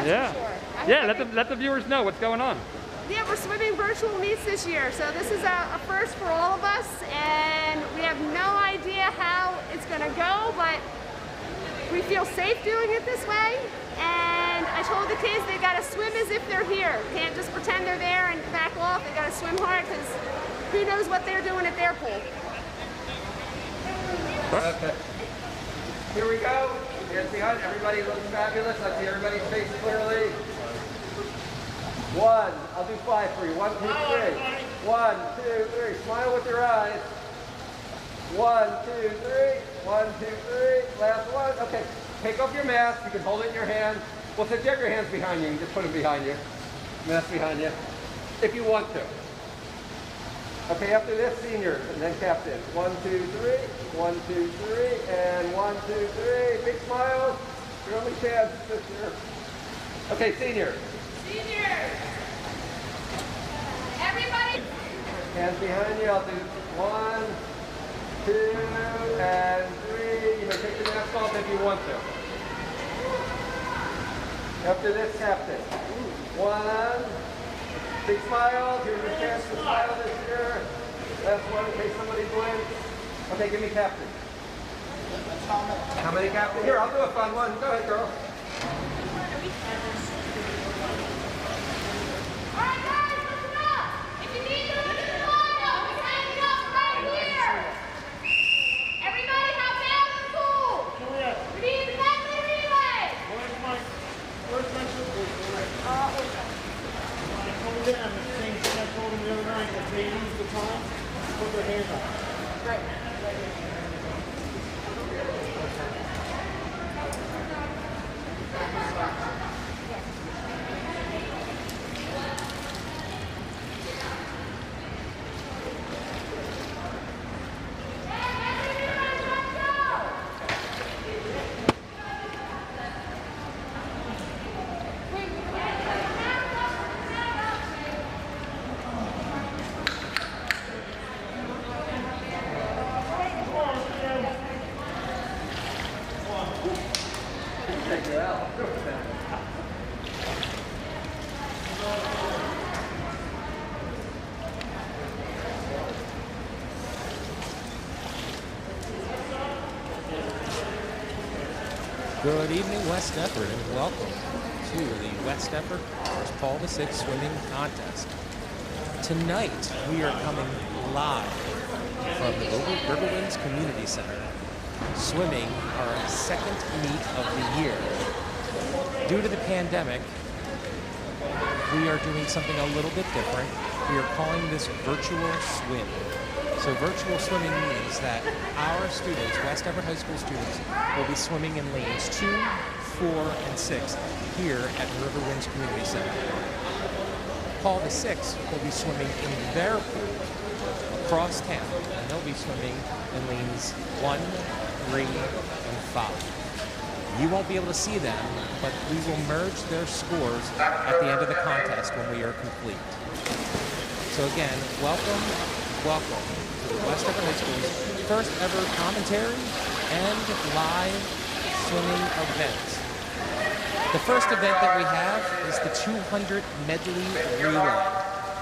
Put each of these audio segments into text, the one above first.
Yeah. for sure. Yeah, let the viewers know what's going on. Yeah, we're swimming virtual meets this year, so this is a first for all of us, and we have no idea how it's going to go, but we feel safe doing it this way. And I told the kids they got to swim as if they're here. Can't just pretend they're there and back off. They got to swim hard because who knows what they're doing at their pool. Okay. Here we go. Hands behind. Everybody looks fabulous. I see everybody's face clearly. 1. I'll do 5 for you. 1, 2, 3. 1, 2, 3. Smile with your eyes. 1, 2, 3. 1, 2, 3. Last one. Okay. Take off your mask. You can hold it in your hand. Well, since you have your hands behind you, you just put them behind you. Mask behind you. If you want to. Okay, after this, seniors, and then captain. 1, 2, 3. 1, 2, 3. And 1, 2, 3. Big smiles. Your only chance this year. Okay, seniors. Seniors! Everybody! Hands behind you. I'll do 1, 2, and 3. You may take the mask off if you want to. After this, captain. 1. Big smile. Here's your chance to smile this year. Last one in case somebody blinks. Okay, give me captain. How many captain? Here, I'll do a fun one. Go ahead, girl. Alright guys, listen up! If you need to listen to lineup, we hang it up right here! Everybody hop down in the pool! We need the Medley relay! Where's my football? I told them the same thing I told them the other night. If they lose the time, put their hands up. Right. Good evening, West Deptford, and welcome to the West Deptford vs. Paul VI swimming contest. Tonight, we are coming live from the Riverwinds Community Center, swimming our second meet of the year. Due to the pandemic, we are doing something a little bit different. We are calling this virtual swim. So virtual swimming means that our students, West Deptford High School students, will be swimming in lanes 2, 4, and 6 here at Riverwinds Community Center. Paul VI will be swimming in their pool across town, and they'll be swimming in lanes 1, 3, and 5. You won't be able to see them, but we will merge their scores at the end of the contest when we are complete. So again, welcome to the West Deptford High School's first ever commentary and live swimming event. The first event that we have is the 200 Medley relay.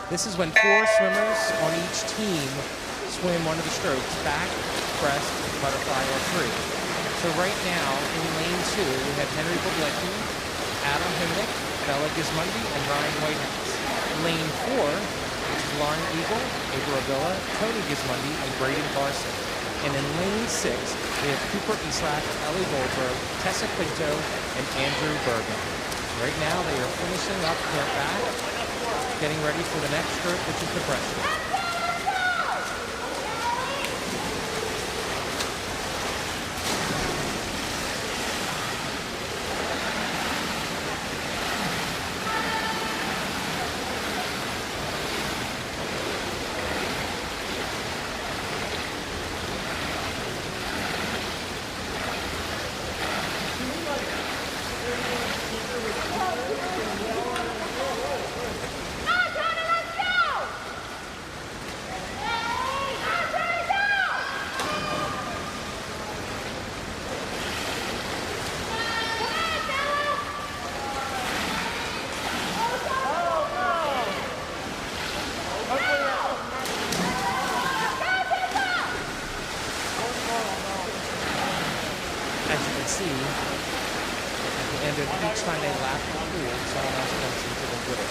This is when 4 swimmers on each team swim one of the strokes, back, breast, butterfly, or free. So right now, in lane 2, we have Henry Boblecki, Adam Himnick, Bella Gizmundy, and Ryan Whitehouse. Lane 4, which is Lauren Eagle, Isabella, Tony Gizmundy, and Braden Garson. And in lane 6, we have Cooper Islak, Ellie Goldberg, Tessa Quinto, and Andrew Bergen. Right now, they are finishing up their back, getting ready for the next stroke, which is the breaststroke. Each time they lap the pool, someone else comes into the water.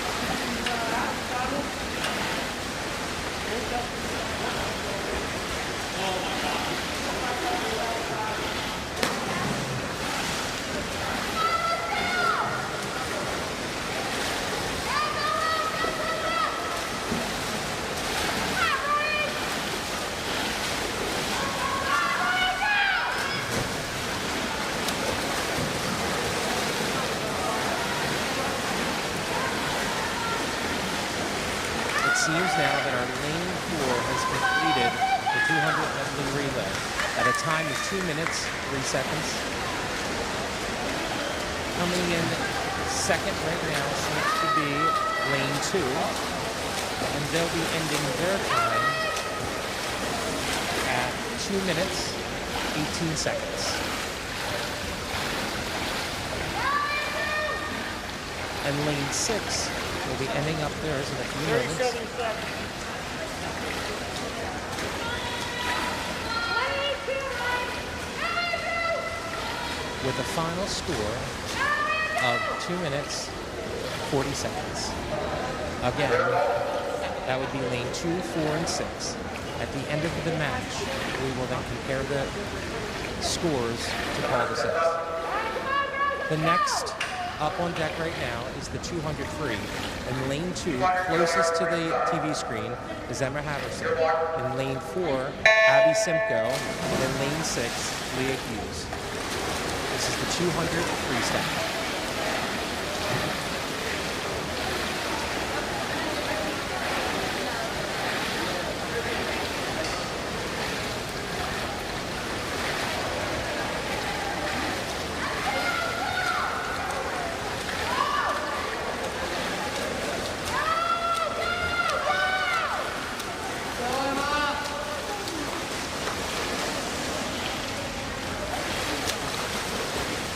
It seems now that our lane 4 has completed the 200 Medley relay at a time of 2 minutes, 3 seconds. Coming in second right now seems to be lane 2, and they'll be ending their time at 2 minutes, 18 seconds. And lane 6 will be ending up theirs in a few moments. 37 seconds. With a final score of 2 minutes, 40 seconds. Again, that would be lane 2, 4, and 6. At the end of the match, we will then compare the scores to Paul the 6th. The next up on deck right now is the 200 free. In lane 2, closest to the TV screen, is Emma Haverson. In lane 4, Abby Simcoe. And in lane 6, Leah Hughes. This is the 200 freestyle.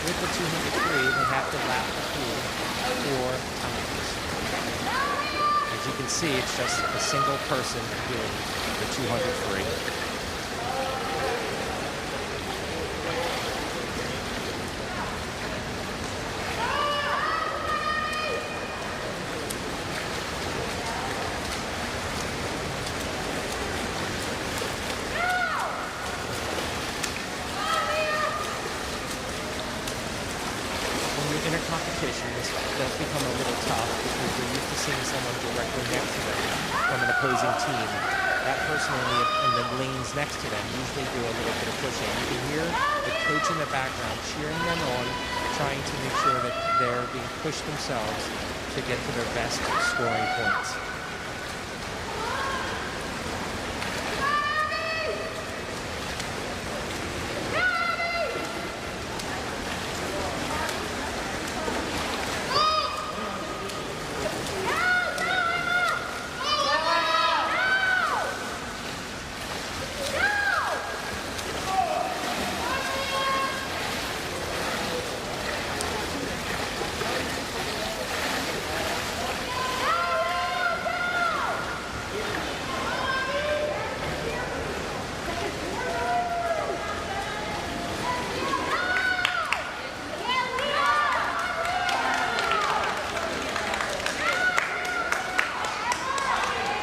With the 203, they have to lap the pool 4 times. As you can see, it's just a single person doing the 203. Competition, this does become a little tough because they're used to seeing someone directly next to them from an opposing team. That person in the lanes next to them usually do a little bit of pushing. You can hear the coach in the background cheering them on, trying to make sure that they're being pushed themselves to get to their best scoring points.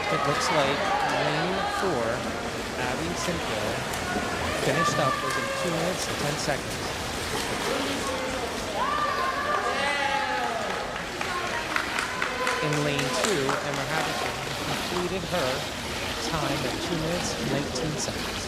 It looks like lane 4, Abby Simcoe, finished up within 2 minutes and 10 seconds. In lane 2, Emma Haverson completed her time at 2 minutes and 19 seconds.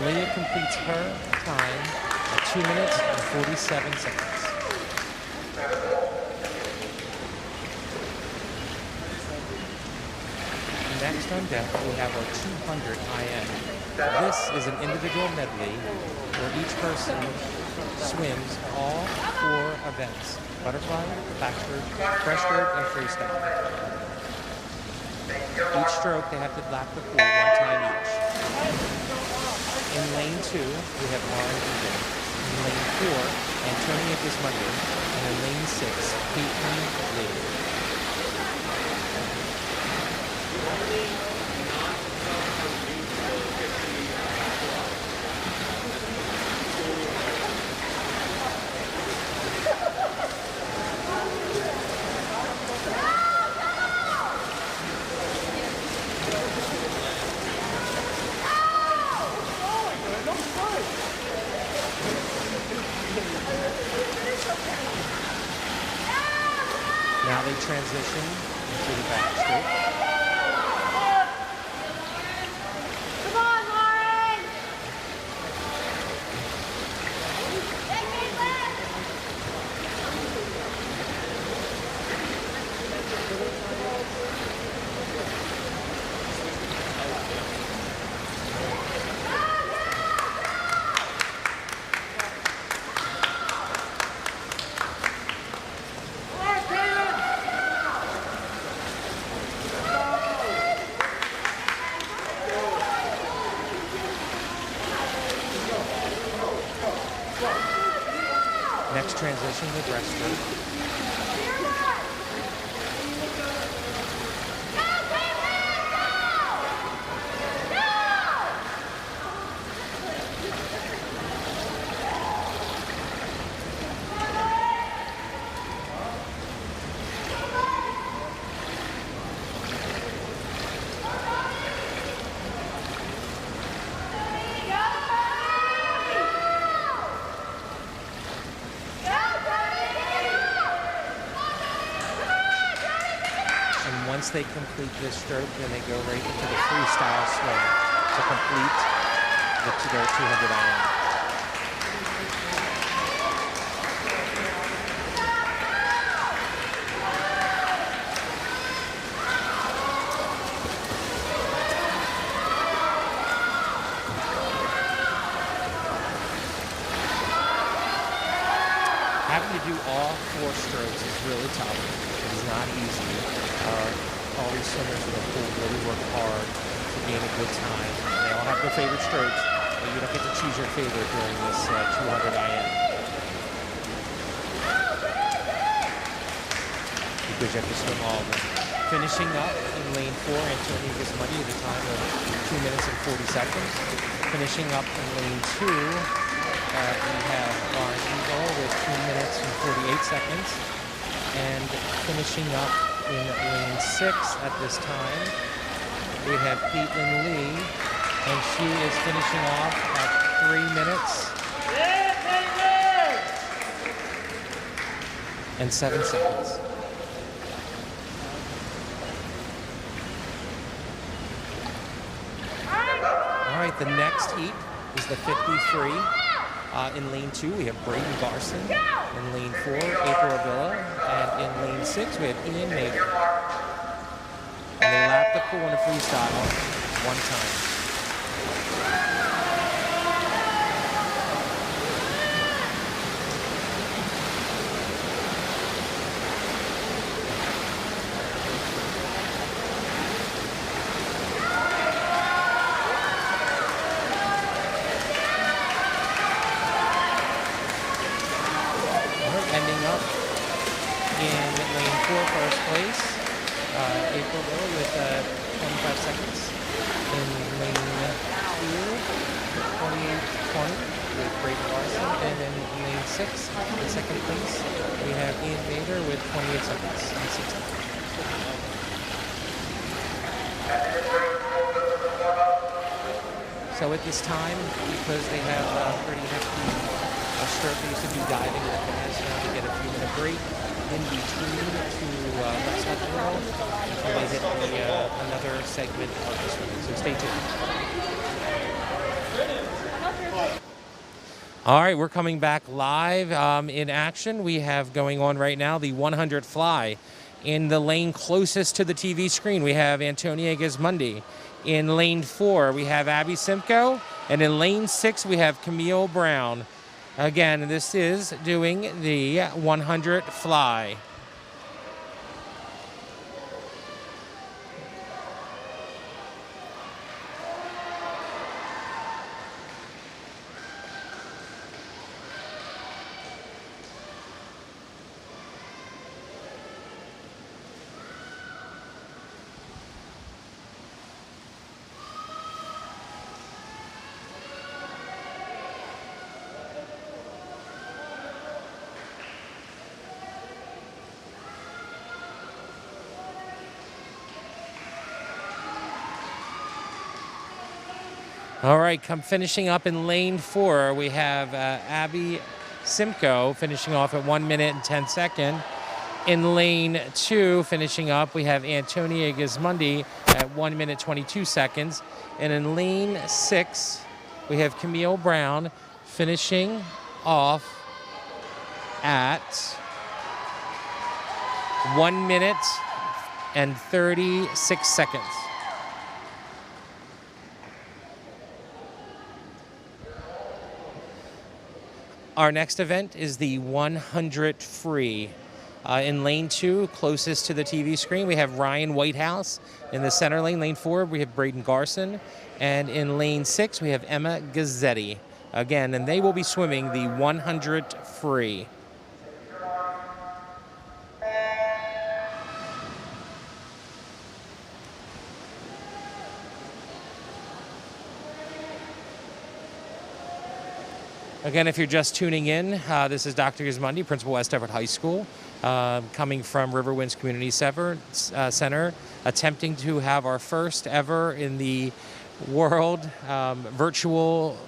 Leah completes her time at 2 minutes and 47 seconds. Next on deck, we have our 200 IM. This is an individual medley where each person swims all 4 events: butterfly, backstroke, breaststroke, and freestyle. Each stroke, they have to lap the pool 1 time each. In lane 2, we have Lauren and Jim. In lane 4, Antonia Gizmundy. And in lane 6, Caitlin Lee. Now they transition into the backstroke. Come on, Lauren! Take me left! Next transition to breaststroke. Once they complete this stroke, then they go right into the freestyle swing to complete their 200 IM. Having to do all 4 strokes is really tough. It is not easy. All these swimmers in the pool really work hard to gain a good time. They all have their favorite strokes, but you don't get to choose your favorite during this 200 IM. Because you have to swim all of them. Finishing up in lane 4, Antonia Gizmundy at a time of 2 minutes and 40 seconds. Finishing up in lane 2, we have Lauren Eagle with 2 minutes and 48 seconds. And finishing up in lane 6 at this time, we have Caitlin Lee, and she is finishing off at 3 minutes and 7 seconds. All right, the next heat is the 53. In lane 2, we have Braden Garson. In lane 4, Isabella. And in lane 6, we have Ian Mader. And they lap the pool in a freestyle 1 time. Ending up in lane 4, first place, Isabella with 25 seconds. In lane 2, 28-20 with Braden Larson. And in lane 6, in second place, we have Ian Mader with 28 seconds and 6 seconds. So at this time, because they have pretty hefty stroke, they used to do diving with guys to get a few minute break in between to rest up a little until they hit another segment of the swimming. So stay tuned. All right, we're coming back live in action. We have going on right now the 100 fly. In the lane closest to the TV screen, we have Antonia Gizmundy. In lane 4, we have Abby Simcoe. And in lane 6, we have Camille Brown. Again, this is doing the 100 fly. All right, finishing up in lane 4, we have Abby Simcoe finishing off at 1 minute and 10 seconds. In lane 2, finishing up, we have Antonia Gizmundy at 1 minute 22 seconds. And in lane 6, we have Camille Brown finishing off at 1 minute and 36 seconds. Our next event is the 100 free. In lane 2, closest to the TV screen, we have Ryan Whitehouse. In the center lane, lane 4, we have Braden Garson. And in lane 6, we have Emma Gazzetti. Again, and they will be swimming the 100 free. Again, if you're just tuning in, this is Dr. Gizmundy, Principal West Everett High School, coming from Riverwinds Community Center, attempting to have our first ever in the world virtual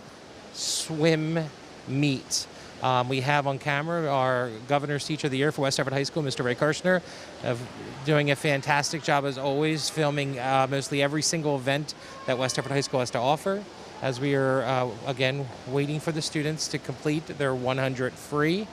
swim meet. We have on camera our Governor's Teacher of the Year for West Everett High School, Mr. Ray Kirshner, doing a fantastic job as always, filming mostly every single event that West Everett High School has to offer, as we are, again, waiting for the students to complete their 100 free.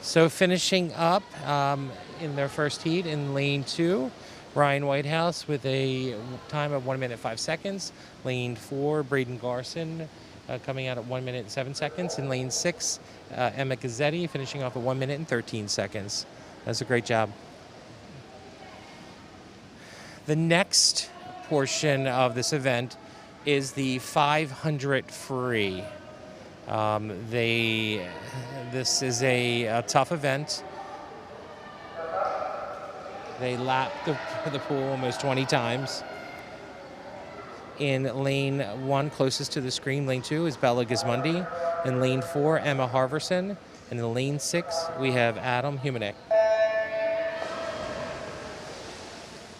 So finishing up in their first heat in lane 2, Ryan Whitehouse with a time of 1 minute 5 seconds. Lane 4, Braden Garson coming out at 1 minute and 7 seconds. In lane 6, Emma Gazzetti finishing off at 1 minute and 13 seconds. That's a great job. The next portion of this event is the 500 free. This is a tough event. They lap the pool almost 20 times. In lane 1, closest to the screen, lane 2 is Bella Gizmundy. In lane 4, Emma Harverson. And in lane 6, we have Adam Humanek.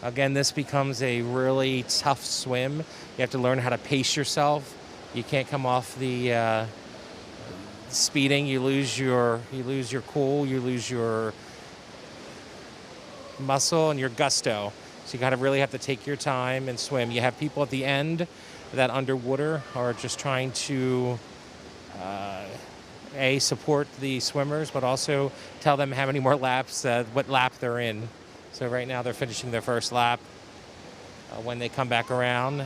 Again, this becomes a really tough swim. You have to learn how to pace yourself. You can't come off the speeding. You lose your cool, you lose your muscle and your gusto. So you gotta really have to take your time and swim. You have people at the end that underwater are just trying to support the swimmers, but also tell them how many more laps, what lap they're in. So right now they're finishing their first lap. When they come back around,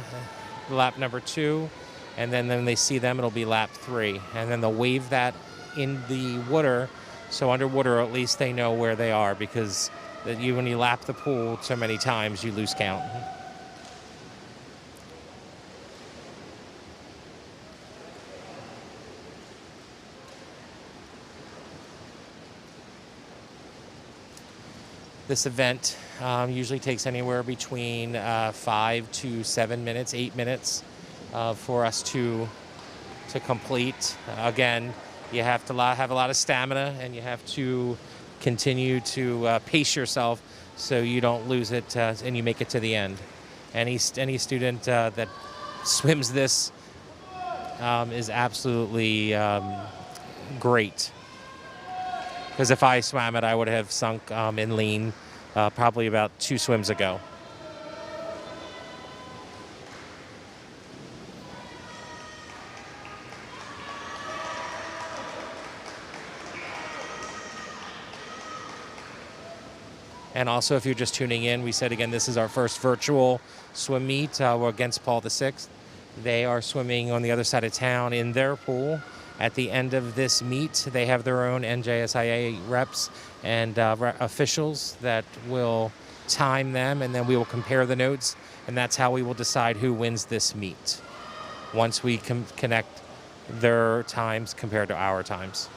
lap number 2, and then they see them, it'll be lap 3. And then they'll wave that in the water, so underwater at least they know where they are, because when you lap the pool so many times, you lose count. This event usually takes anywhere between 5 to 7 minutes, 8 minutes for us to complete. Again, you have to have a lot of stamina, and you have to continue to pace yourself so you don't lose it and you make it to the end. Any student that swims this is absolutely great. Because if I swam it, I would have sunk in lean probably about 2 swims ago. And also, if you're just tuning in, we said again, this is our first virtual swim meet. We're against Paul VI. They are swimming on the other side of town in their pool. At the end of this meet, they have their own NJSIA reps and officials that will time them, and then we will compare the notes, and that's how we will decide who wins this meet once we connect their times compared to our times.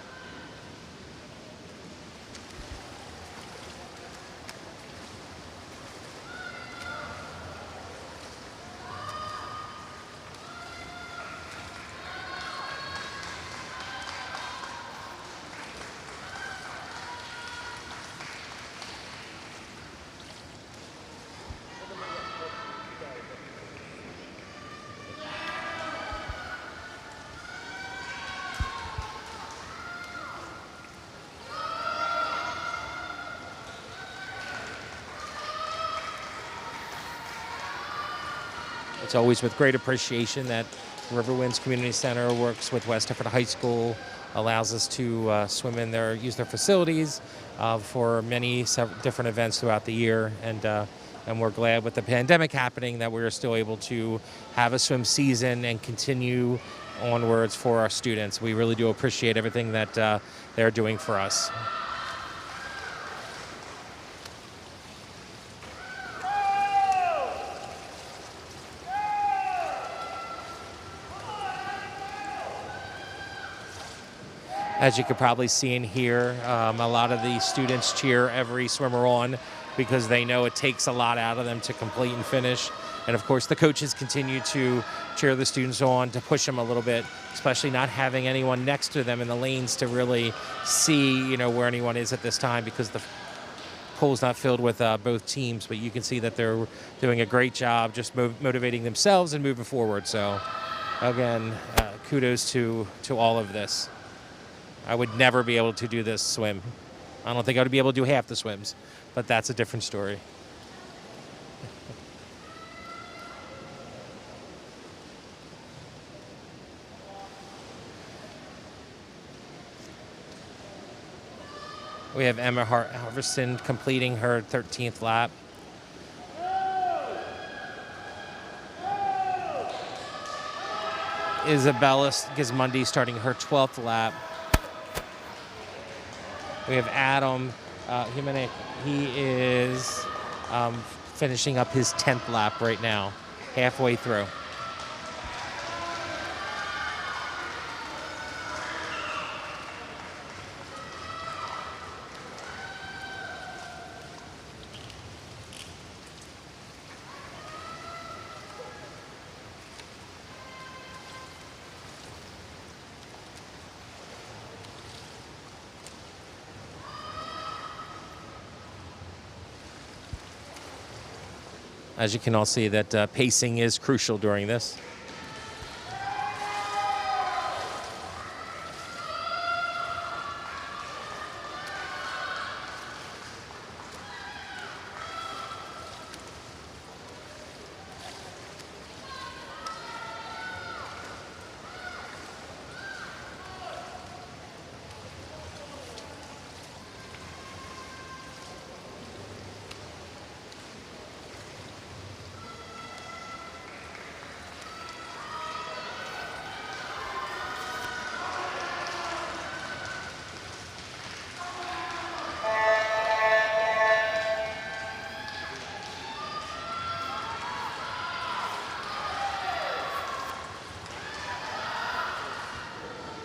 It's always with great appreciation that Riverwinds Community Center works with West Effort High School, allows us to swim in their, use their facilities for many different events throughout the year. And we're glad with the pandemic happening that we're still able to have a swim season and continue onwards for our students. We really do appreciate everything that they're doing for us. As you could probably see in here, a lot of the students cheer every swimmer on because they know it takes a lot out of them to complete and finish. And of course, the coaches continue to cheer the students on to push them a little bit, especially not having anyone next to them in the lanes to really see, where anyone is at this time because the pool's not filled with both teams. But you can see that they're doing a great job just motivating themselves and moving forward. So again, kudos to all of this. I would never be able to do this swim. I don't think I would be able to do half the swims, but that's a different story. We have Emma Harverson completing her 13th lap. Isabella Gizmundy starting her 12th lap. We have Adam Jimenez. He is finishing up his 10th lap right now, halfway through. As you can all see, that pacing is crucial during this.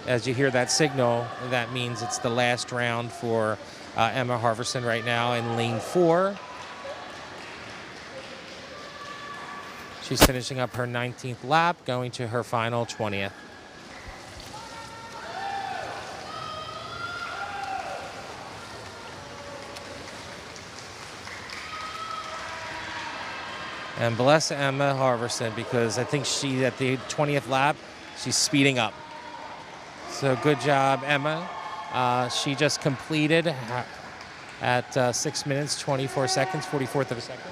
As you hear that signal, that means it's the last round for Emma Harverson right now in lane 4. She's finishing up her 19th lap, going to her final 20th. And bless Emma Harverson, because I think she, at the 20th lap, she's speeding up. So good job, Emma. She just completed at 6 minutes, 24 seconds, 44th of a second.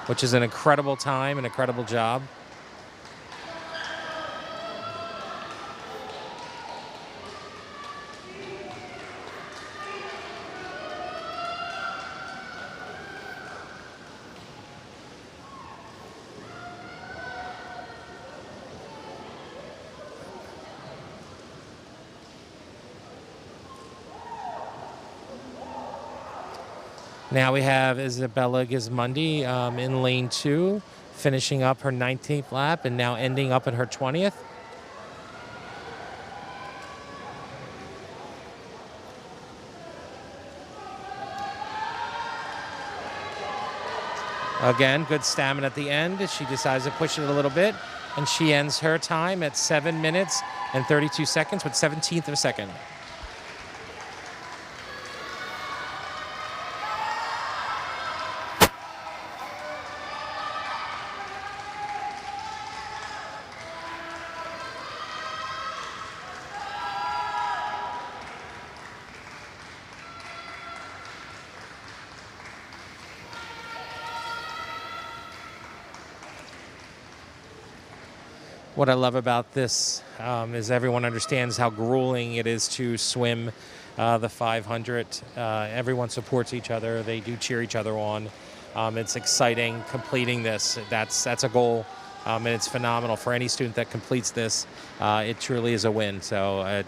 Which is an incredible time, an incredible job. Now we have Isabella Gizmundy in lane 2, finishing up her 19th lap and now ending up in her 20th. Again, good stamina at the end. She decides to push it a little bit, and she ends her time at 7 minutes and 32 seconds with 17th of a second. What I love about this is everyone understands how grueling it is to swim the 500. Everyone supports each other. They do cheer each other on. It's exciting completing this. That's a goal, and it's phenomenal for any student that completes this. It truly is a win. So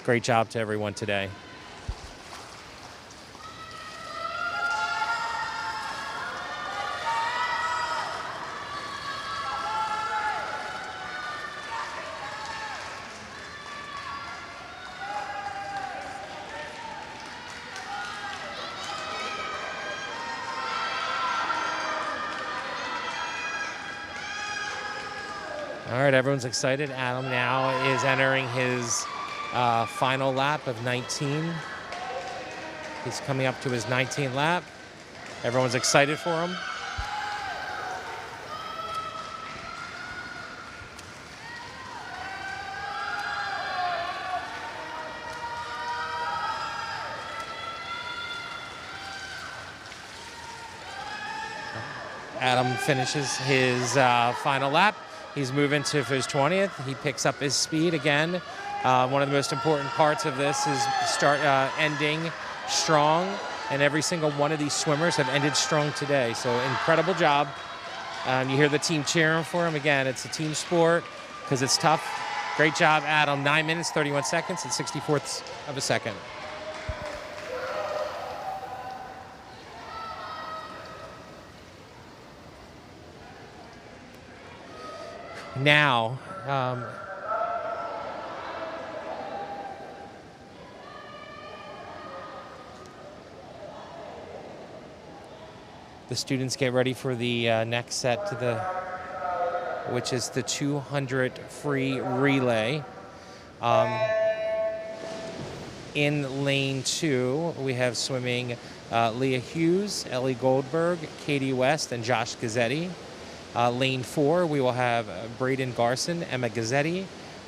great job to everyone today. All right, everyone's excited. Adam now is entering his final lap of 19. He's coming up to his 19th lap. Everyone's excited for him. Adam finishes his final lap. He's moving to his 20th. He picks up his speed again. One of the most important parts of this is ending strong, and every single one of these swimmers have ended strong today. So incredible job. You hear the team cheering for him. Again, it's a team sport because it's tough. Great job, Adam. 9 minutes, 31 seconds, and 64ths of a second. Now, the students get ready for the next set, which is the 200 free relay. In lane 2, we have swimming Leah Hughes, Ellie Goldberg, Katie West, and Josh Gazzetti. Lane 4, we will have Braden Garson, Emma Gazzetti,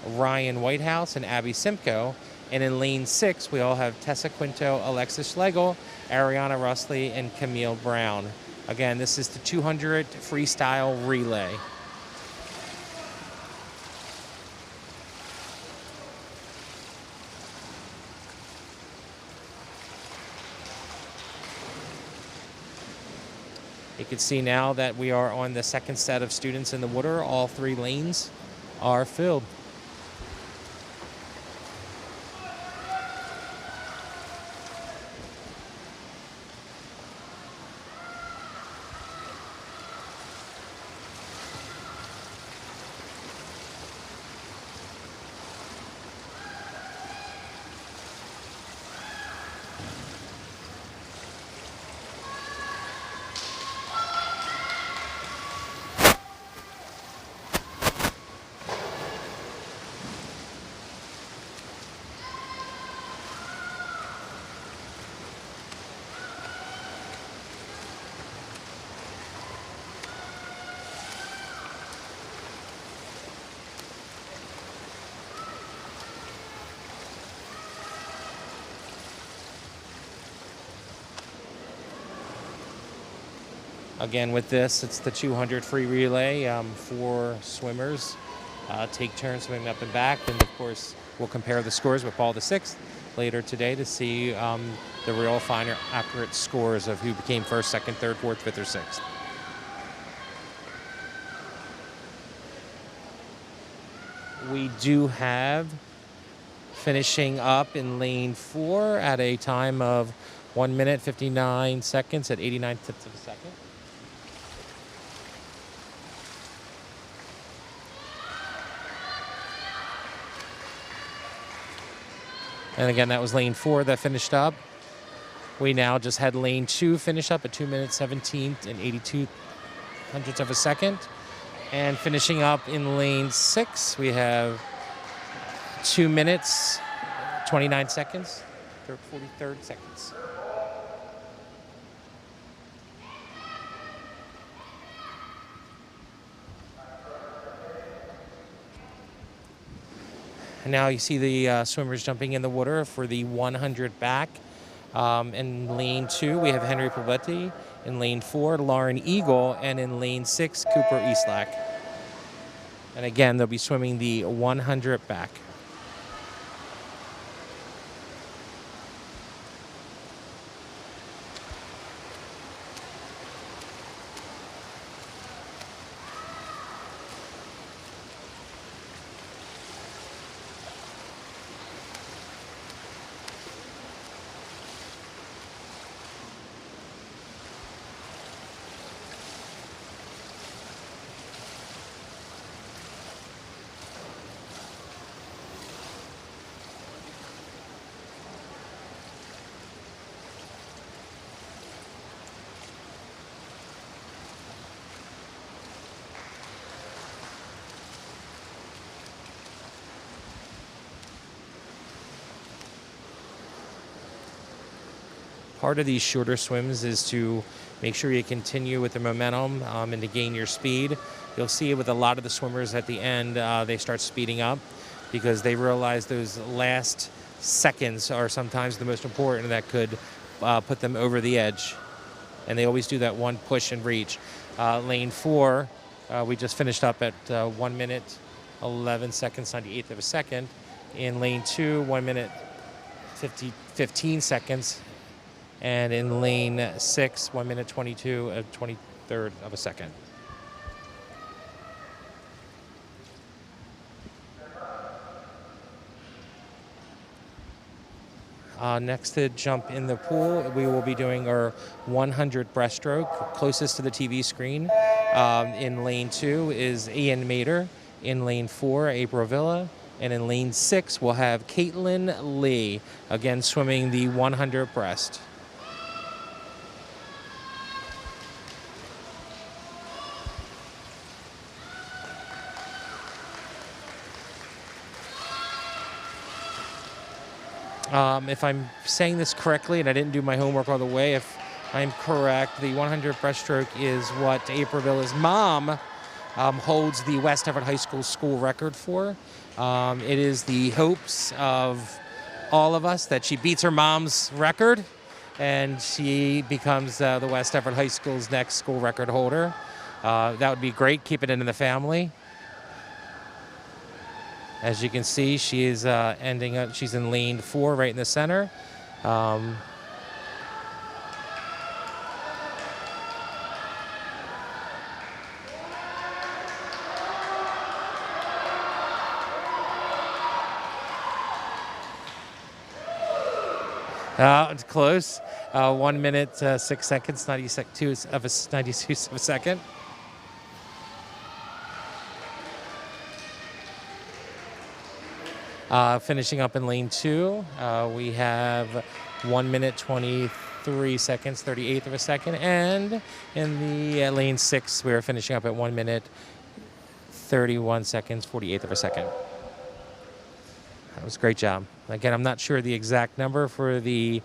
Ryan Whitehouse, and Abby Simcoe. And in lane 6, we all have Tessa Quinto, Alexis Schlegel, Ariana Russley, and Camille Brown. Again, this is the 200 freestyle relay. You can see now that we are on the second set of students in the water. All 3 lanes are filled. Again, with this, it's the 200 free relay. 4 swimmers take turns swimming up and back. And, of course, we'll compare the scores with Paul VI later today to see the real finer, accurate scores of who became first, second, third, fourth, fifth, or sixth. We do have finishing up in lane 4 at a time of 1 minute, 59 seconds at 89 tenths of a second. And again, that was lane 4 that finished up. We now just had lane 2 finish up at 2 minutes, 17 and 82 hundredths of a second. And finishing up in lane 6, we have 2 minutes, 29 seconds, 43rd seconds. And now you see the swimmers jumping in the water for the 100 back. In lane 2, we have Henry Pavletti. In lane 4, Lauren Eagle. And in lane 6, Cooper Eastlack. And again, they'll be swimming the 100 back. Part of these shorter swims is to make sure you continue with the momentum and to gain your speed. You'll see with a lot of the swimmers at the end, they start speeding up because they realize those last seconds are sometimes the most important that could put them over the edge. And they always do that one push and reach. Lane 4, we just finished up at 1 minute, 11 seconds, 98th of a second. In lane 2, 1 minute, 15 seconds. And in lane 6, 1 minute 22 of 23rd of a second. Next to jump in the pool, we will be doing our 100 breaststroke, closest to the TV screen. In lane 2 is Ian Mater. In lane 4, April Villa. And in lane 6, we'll have Caitlin Lee, again swimming the 100 breast. If I'm saying this correctly, and I didn't do my homework all the way, if I'm correct, the 100 breaststroke is what April Villa's mom holds the West Everett High school record for. It is the hopes of all of us that she beats her mom's record and she becomes the West Everett High School's next school record holder. That would be great. Keep it in the family. As you can see, she is ending up, she's in lane 4 right in the center. It's close. 1 minute, 6 seconds, 92 of a second. Finishing up in lane 2, we have 1 minute, 23 seconds, 38th of a second. And in the lane 6, we're finishing up at 1 minute, 31 seconds, 48th of a second. That was a great job. Again, I'm not sure the exact number for the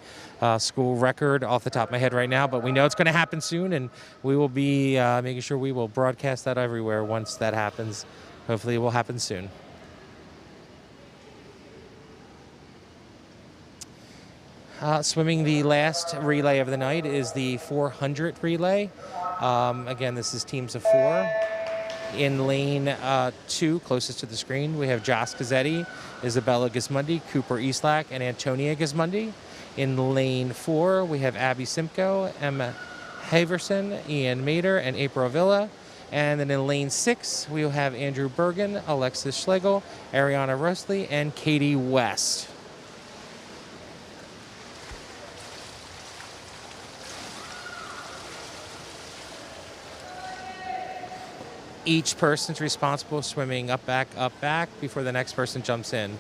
school record off the top of my head right now, but we know it's going to happen soon, and we will be making sure we will broadcast that everywhere once that happens. Hopefully it will happen soon. Swimming the last relay of the night is the 400 relay. Again, this is teams of 4. In lane 2, closest to the screen, we have Josh Gazzetti, Isabella Gizmundy, Cooper Eastlack, and Antonia Gizmundy. In lane 4, we have Abby Simcoe, Emma Haverson, Ian Mater, and April Villa. And then in lane 6, we'll have Andrew Bergen, Alexis Schlegel, Ariana Rosley, and Katie West. Each person's responsible swimming up, back, before the next person jumps in.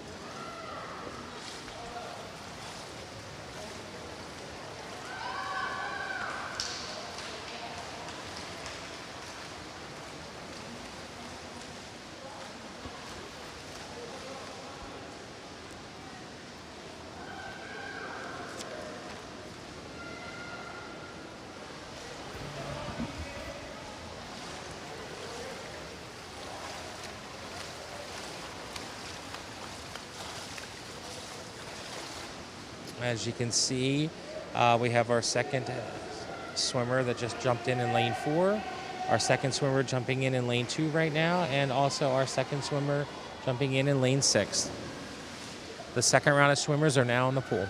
As you can see, we have our second swimmer that just jumped in lane 4. Our second swimmer jumping in lane 2 right now, and also our second swimmer jumping in lane 6. The second round of swimmers are now in the pool.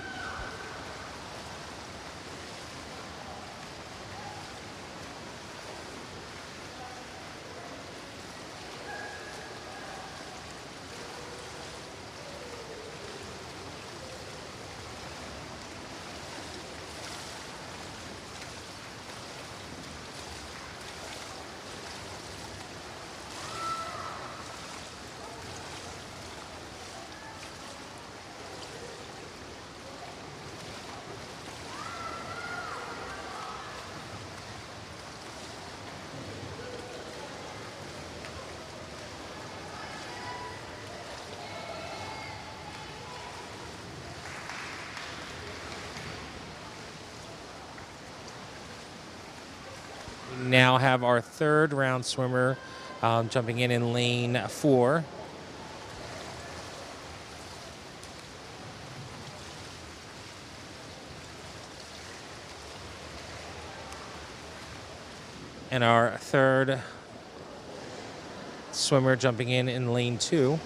We now have our third round swimmer jumping in lane 4. And our third swimmer jumping in lane 2.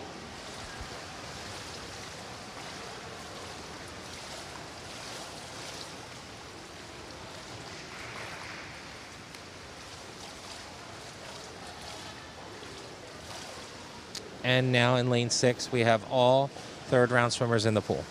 And now in lane 6, we have all third round swimmers in the pool.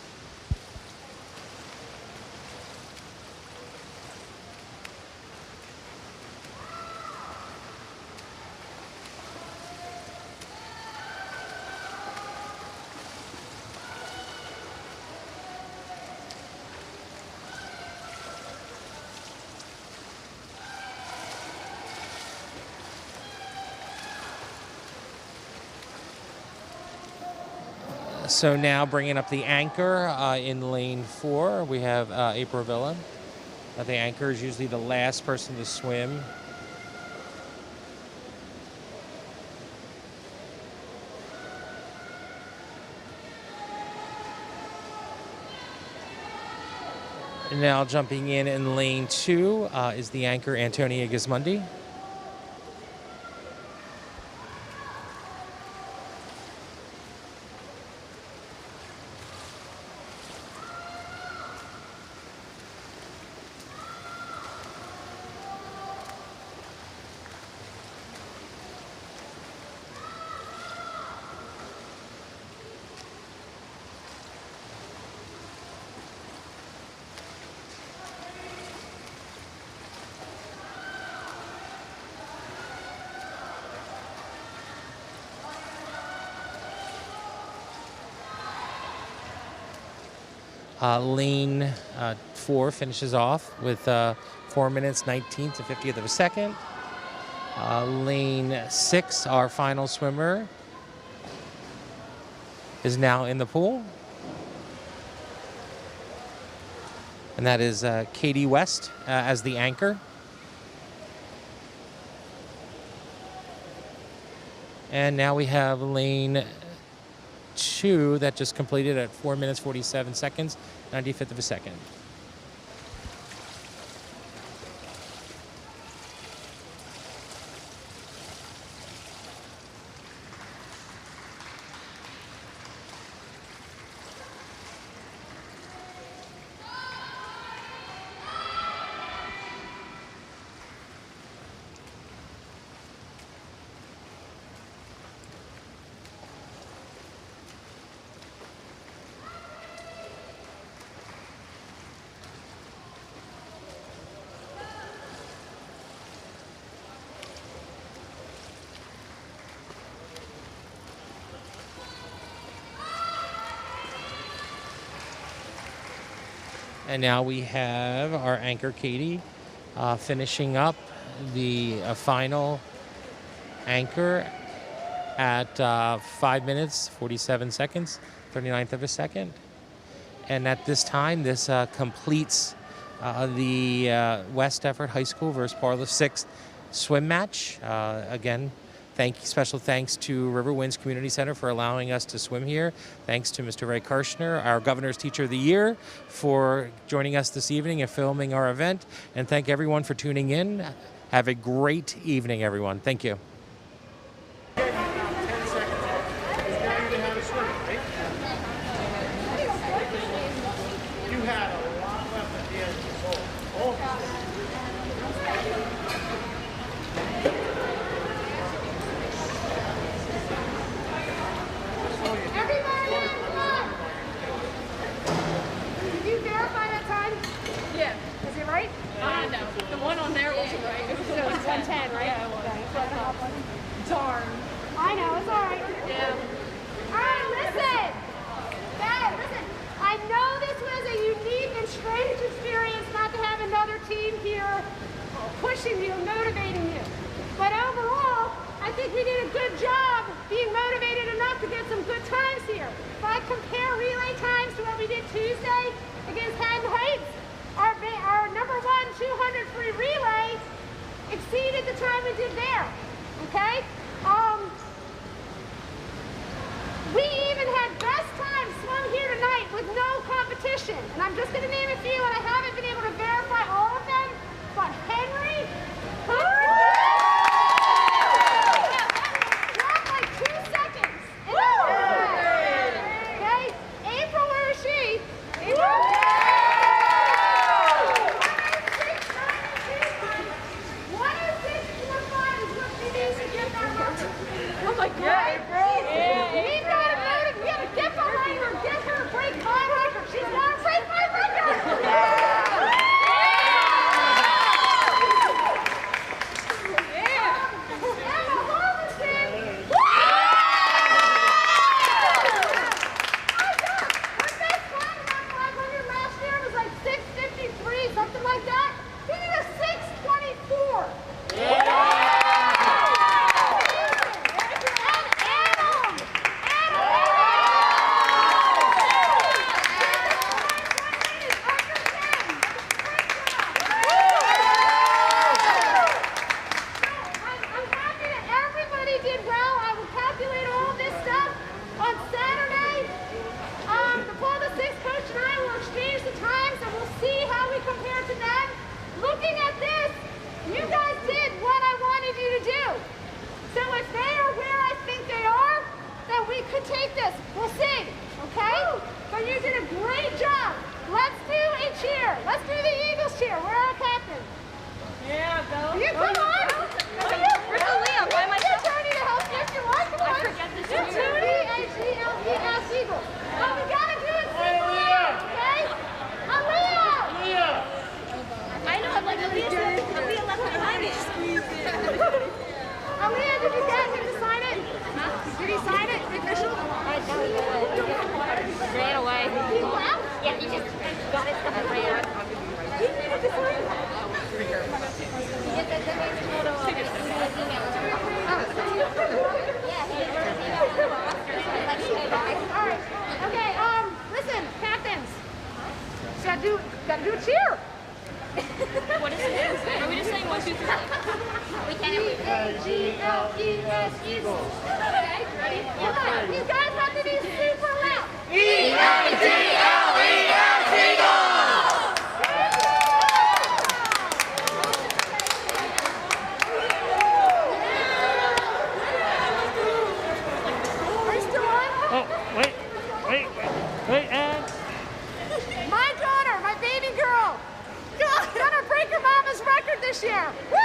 So now bringing up the anchor in lane 4, we have Isabella. The anchor is usually the last person to swim. And now jumping in lane 2 is the anchor Antonia Gizmundy. Lane 4 finishes off with 4 minutes, 19th to 50th of a second. Lane 6, our final swimmer, is now in the pool. And that is Katie West as the anchor. And now we have lane 2 that just completed at 4 minutes, 47 seconds, 95th of a second. And now we have our anchor, Katie, finishing up the final anchor at 5 minutes, 47 seconds, 39th of a second. And at this time, this completes the West Effort High School versus Parlor 6 swim match. Again, special thanks to River Winds Community Center for allowing us to swim here. Thanks to Mr. Ray Kirshner, our Governor's Teacher of the Year, for joining us this evening and filming our event. And thank everyone for tuning in. Have a great evening, everyone. Thank you. 10 seconds. Because now you know how to swim, right? You had a lot left at the end of this hole. Everybody, come on. Did you verify that time? Yeah. Is it right? No. The one on there wasn't right. It was So it's 110, right? Yeah, it was. Okay. Darn. I know, it's all right. Yeah. All right, listen. Guys, listen. I know this was a unique and strange experience not to have another team here pushing you, motivating you. But overall, I think we did a good job being motivated enough to get some good times here. If I compare relay times to what we did Tuesday against Haddon Heights, our number 1 200 free relay exceeded the time we did there. Okay? We even had best times swum here tonight with no competition. And I'm just going to name a few, and I haven't been able to verify all of them. But Henry, dropped like 2 seconds. Okay? April, where is she? April? 106.45 is what she needs to get that number. Oh my God. We've got to vote. We got to get behind her, get her to break my record. She's got to break my record. Emma Robinson. Her best time in that 500 last year was like 6:53, something like that. We did a 6:24. I'm happy that everybody did well. I will calculate all this stuff on Saturday. The Paul the Sixth coach and I will exchange the times and we'll see how we compare to them. Looking at this, you guys did what I wanted you to do. So if they are where I think they are, then we could take this. We'll see. Okay? But you did a great job. Let's do a cheer. Let's do the Eagles cheer. Where are our captains? Yeah, Bella. You come on. Where's Leah? Why am I Get Tony to help you if you want. Come on. I forget this It's name. Tony, H-E-L-P-S, Eagles. But we gotta do it super loud, okay? Aaliyah! I know, I'm like, Leah left behind me. Aaliyah, did you get him to sign it? Did he sign it? Official? Ran away. He left? Yeah, he just got his stuff and ran. He needed to sign it. All right. Okay, listen, captains. Gotta do a cheer. What is it? Are we just saying 1, 2, 3? We can't. E-A-G-L-E-S, Eagles. Okay, ready? Come on, you guys have to be super loud. Are you still on? Oh, wait, and My daughter, my baby girl, gonna break her mama's record this year. Woo!